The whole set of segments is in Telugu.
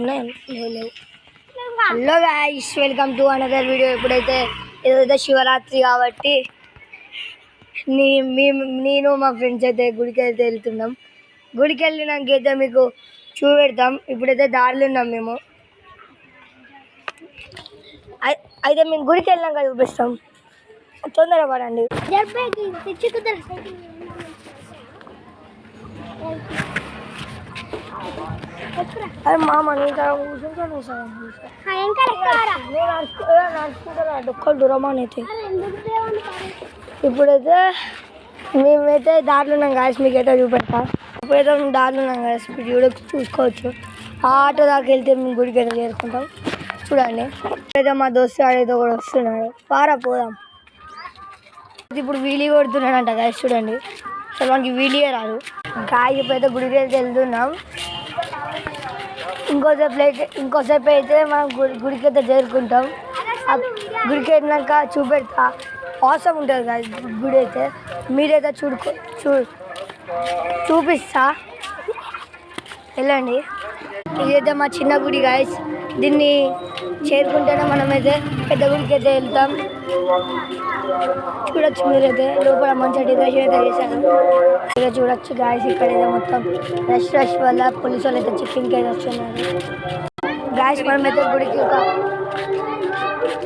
లేవు. Hello guys, welcome to another video. ఇప్పుడైతే ఏదైతే శివరాత్రి కాబట్టి నేను మా ఫ్రెండ్స్ అయితే గుడికి అయితే వెళ్తున్నాం. గుడికి వెళ్ళినాకైతే మీకు చూపెడతాం. ఇప్పుడైతే దారిలో ఉన్నాం మేము. అయితే మేము గుడికి వెళ్ళినాక చూపిస్తాం. తొందరగా పడండి. అరే మామ ఒక్కరు దూరమాన్ అయితే ఇప్పుడైతే మేమైతే దారిలో ఉన్నాం గాయస్. మీకైతే చూపెడతా. ఇప్పుడైతే మేము దారిలో ఉన్నాం గాయస్. ఇప్పుడు చూసుకోవచ్చు. ఆ ఆటో దాకా వెళ్తే మేము గుడికి అయితే చేరుకుంటాం. చూడండి, అయితే మా దోస్తు ఆడైతే కూడా వస్తున్నాడు. పోదాం. ఇప్పుడు వీలియో కొడుతున్నాడంట గాయస్. చూడండి, అసలు మనకి వీలియో రాదు. గాయ ఇప్పుడైతే గుడికి అయితే వెళ్తున్నాం. ఇంకోసేపు అయితే మనం గుడికి అయితే చేరుకుంటాం. గుడికి వెళ్ళినాక చూపెడతా. అవసరం ఉంటుంది కదా గుడి అయితే. మీరైతే చూపిస్తా. వెళ్ళండి. ఇదైతే మా చిన్న గుడి గాయస్. దీన్ని చేరుకుంటేనే మనమైతే పెద్ద గుడికి అయితే వెళ్తాం. చూడొచ్చు మీరైతే లోపల మంచిగా డెకరేషన్ అయితే చేశారు. ఇక్కడ చూడొచ్చు గాయస్. ఇక్కడైతే మొత్తం రష్ వల్ల పోలీసు వాళ్ళు అయితే చెక్కింగ్కి అయితే వస్తున్నారు గాయస్. మనమైతే గుడికి ఒక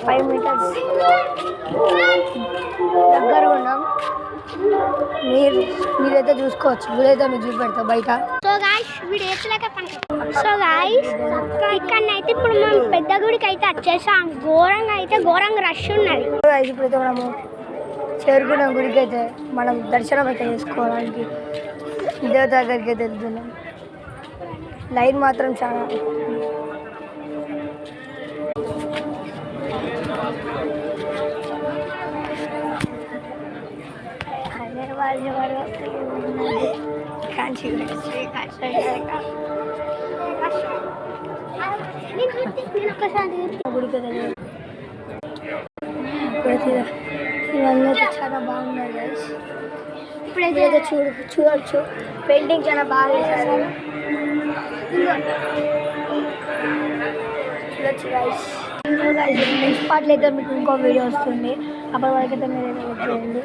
5 మీటర్స్ దగ్గర ఉన్నాం. మీరైతే చూసుకోవచ్చు. గుడైతే మీకు చూపెడతా బయట. సో గాయస్, ఇక్కడనైతే ఇప్పుడు మనం పెద్ద గుడికి అయితే వచ్చేసాం. ఘోరంగా రష్ ఉన్నది. ఇప్పుడైతే మనము చేరుకున్నాం గుడికి అయితే. మనం దర్శనం అయితే చేసుకోవడానికి దేవత దగ్గరికి అయితే వెళ్తున్నాం. లైన్ మాత్రం చాలా ఇవన్నీ చాలా బాగున్నారు గైస్. ఇప్పుడైతే చూడొచ్చు. పెయింటింగ్ చాలా బాగా వేశారు. చూడొచ్చు గైస్. నెక్స్ట్ పార్ట్లో అయితే మీకు ఇంకో వీడియో వస్తుంది. అప్పటి వరకు అయితే మీరు చేయండి.